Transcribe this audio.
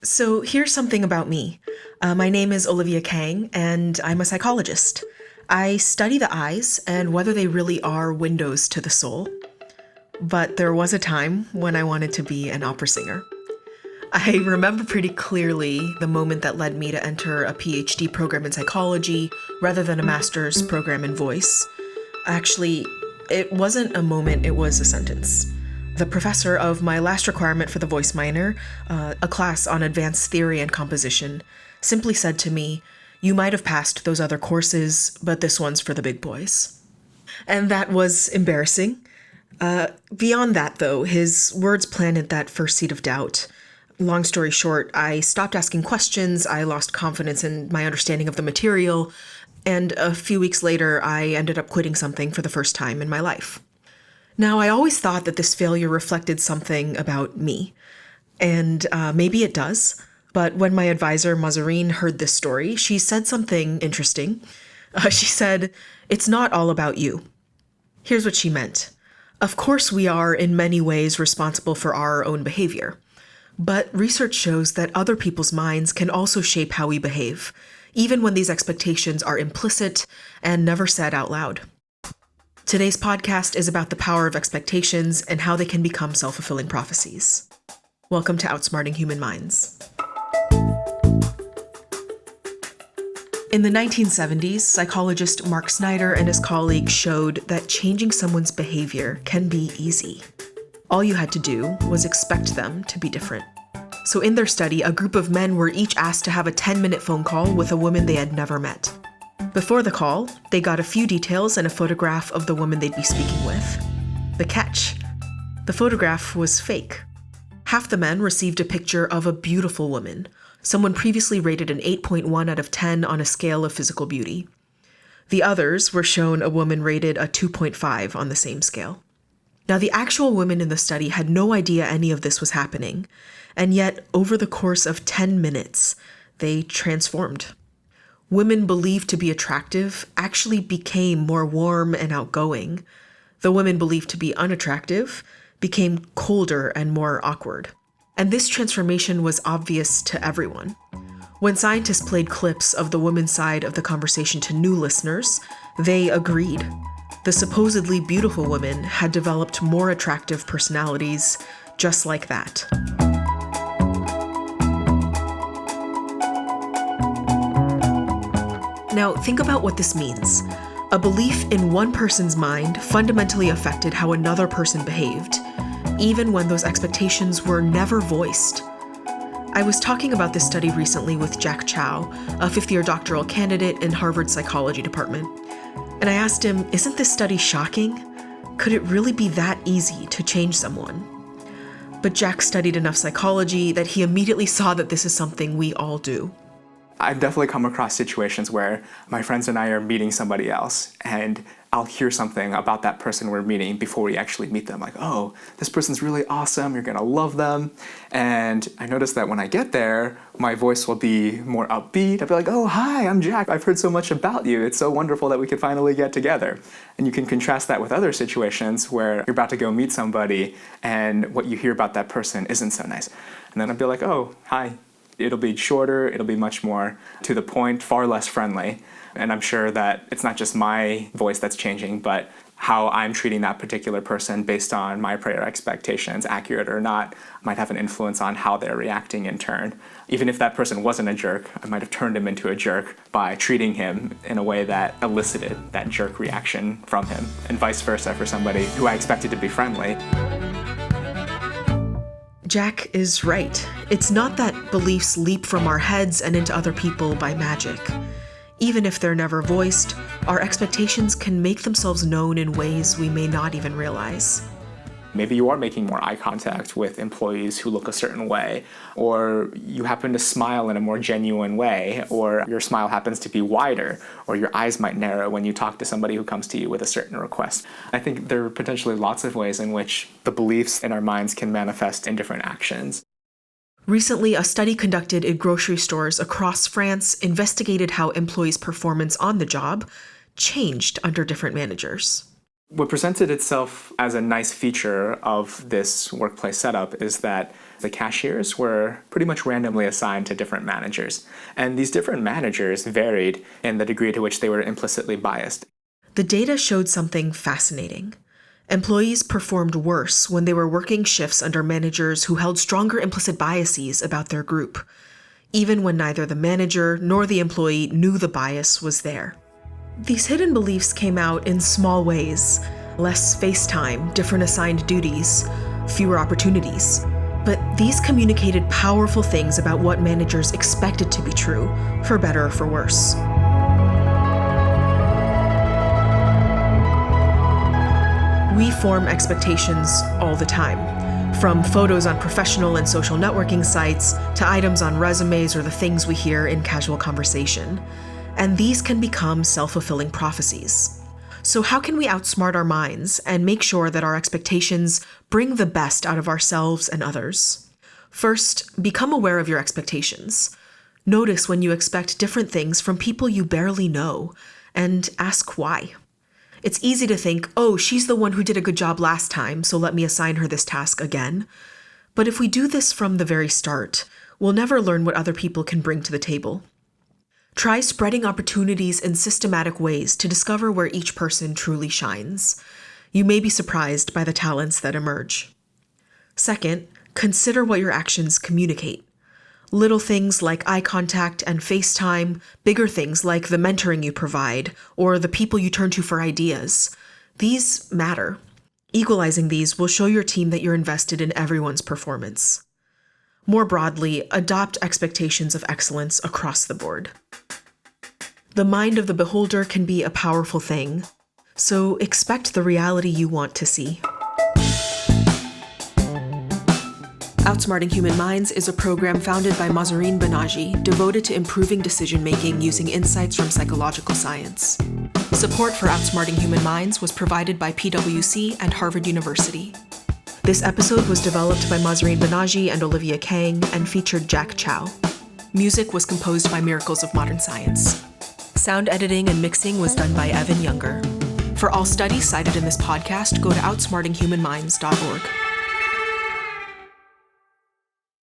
So here's something about me. My name is Olivia Kang, and I'm a psychologist. I study the eyes and whether they really are windows to the soul. But there was a time when I wanted to be an opera singer. I remember pretty clearly the moment that led me to enter a PhD program in psychology rather than a master's program in voice. Actually, it wasn't a moment, it was a sentence. The professor of my last requirement for the voice minor, a class on advanced theory and composition, simply said to me, "You might have passed those other courses, but this one's for the big boys." And that was embarrassing. Beyond that, though, his words planted that first seed of doubt. Long story short, I stopped asking questions, I lost confidence in my understanding of the material, and a few weeks later, I ended up quitting something for the first time in my life. Now, I always thought that this failure reflected something about me, and maybe it does, but when my advisor, Mahzarin, heard this story, she said something interesting. She said, "It's not all about you." Here's what she meant. Of course, we are in many ways responsible for our own behavior, but research shows that other people's minds can also shape how we behave, even when these expectations are implicit and never said out loud. Today's podcast is about the power of expectations and how they can become self-fulfilling prophecies. Welcome to Outsmarting Human Minds. In the 1970s, psychologist Mark Snyder and his colleagues showed that changing someone's behavior can be easy. All you had to do was expect them to be different. So in their study, a group of men were each asked to have a 10-minute phone call with a woman they had never met. Before the call, they got a few details and a photograph of the woman they'd be speaking with. The catch: the photograph was fake. Half the men received a picture of a beautiful woman, someone previously rated an 8.1 out of 10 on a scale of physical beauty. The others were shown a woman rated a 2.5 on the same scale. Now, the actual women in the study had no idea any of this was happening, and yet, over the course of 10 minutes, they transformed. Women believed to be attractive actually became more warm and outgoing. The women believed to be unattractive became colder and more awkward. And this transformation was obvious to everyone. When scientists played clips of the women's side of the conversation to new listeners, they agreed. The supposedly beautiful women had developed more attractive personalities just like that. Now, think about what this means. A belief in one person's mind fundamentally affected how another person behaved, even when those expectations were never voiced. I was talking about this study recently with Jack Chow, a fifth-year doctoral candidate in Harvard's psychology department. And I asked him, isn't this study shocking? Could it really be that easy to change someone? But Jack studied enough psychology that he immediately saw that this is something we all do. I've definitely come across situations where my friends and I are meeting somebody else, and I'll hear something about that person we're meeting before we actually meet them. Like, oh, this person's really awesome, you're gonna love them. And I notice that when I get there, my voice will be more upbeat. I'll be like, oh, hi, I'm Jack. I've heard so much about you. It's so wonderful that we could finally get together. And you can contrast that with other situations where you're about to go meet somebody and what you hear about that person isn't so nice. And then I'll be like, oh, hi. It'll be shorter, it'll be much more to the point, far less friendly. And I'm sure that it's not just my voice that's changing, but how I'm treating that particular person based on my prior expectations, accurate or not, might have an influence on how they're reacting in turn. Even if that person wasn't a jerk, I might have turned him into a jerk by treating him in a way that elicited that jerk reaction from him, and vice versa for somebody who I expected to be friendly. Jack is right. It's not that beliefs leap from our heads and into other people by magic. Even if they're never voiced, our expectations can make themselves known in ways we may not even realize. Maybe you are making more eye contact with employees who look a certain way, or you happen to smile in a more genuine way, or your smile happens to be wider, or your eyes might narrow when you talk to somebody who comes to you with a certain request. I think there are potentially lots of ways in which the beliefs in our minds can manifest in different actions. Recently, a study conducted in grocery stores across France investigated how employees' performance on the job changed under different managers. What presented itself as a nice feature of this workplace setup is that the cashiers were pretty much randomly assigned to different managers. And these different managers varied in the degree to which they were implicitly biased. The data showed something fascinating. Employees performed worse when they were working shifts under managers who held stronger implicit biases about their group, even when neither the manager nor the employee knew the bias was there. These hidden beliefs came out in small ways: less face time, different assigned duties, fewer opportunities. But these communicated powerful things about what managers expected to be true, for better or for worse. We form expectations all the time, from photos on professional and social networking sites to items on resumes or the things we hear in casual conversation. And these can become self-fulfilling prophecies. So how can we outsmart our minds and make sure that our expectations bring the best out of ourselves and others? First, become aware of your expectations. Notice when you expect different things from people you barely know, and ask why. It's easy to think, oh, she's the one who did a good job last time, so let me assign her this task again. But if we do this from the very start, we'll never learn what other people can bring to the table. Try spreading opportunities in systematic ways to discover where each person truly shines. You may be surprised by the talents that emerge. Second, consider what your actions communicate. Little things like eye contact and FaceTime, bigger things like the mentoring you provide, or the people you turn to for ideas. These matter. Equalizing these will show your team that you're invested in everyone's performance. More broadly, adopt expectations of excellence across the board. The mind of the beholder can be a powerful thing, so expect the reality you want to see. Outsmarting Human Minds is a program founded by Mahzarin Banaji, devoted to improving decision-making using insights from psychological science. Support for Outsmarting Human Minds was provided by PwC and Harvard University. This episode was developed by Mahzarin Banaji and Olivia Kang and featured Jack Chow. Music was composed by Miracles of Modern Science. Sound editing and mixing was done by Evan Younger. For all studies cited in this podcast, go to outsmartinghumanminds.org.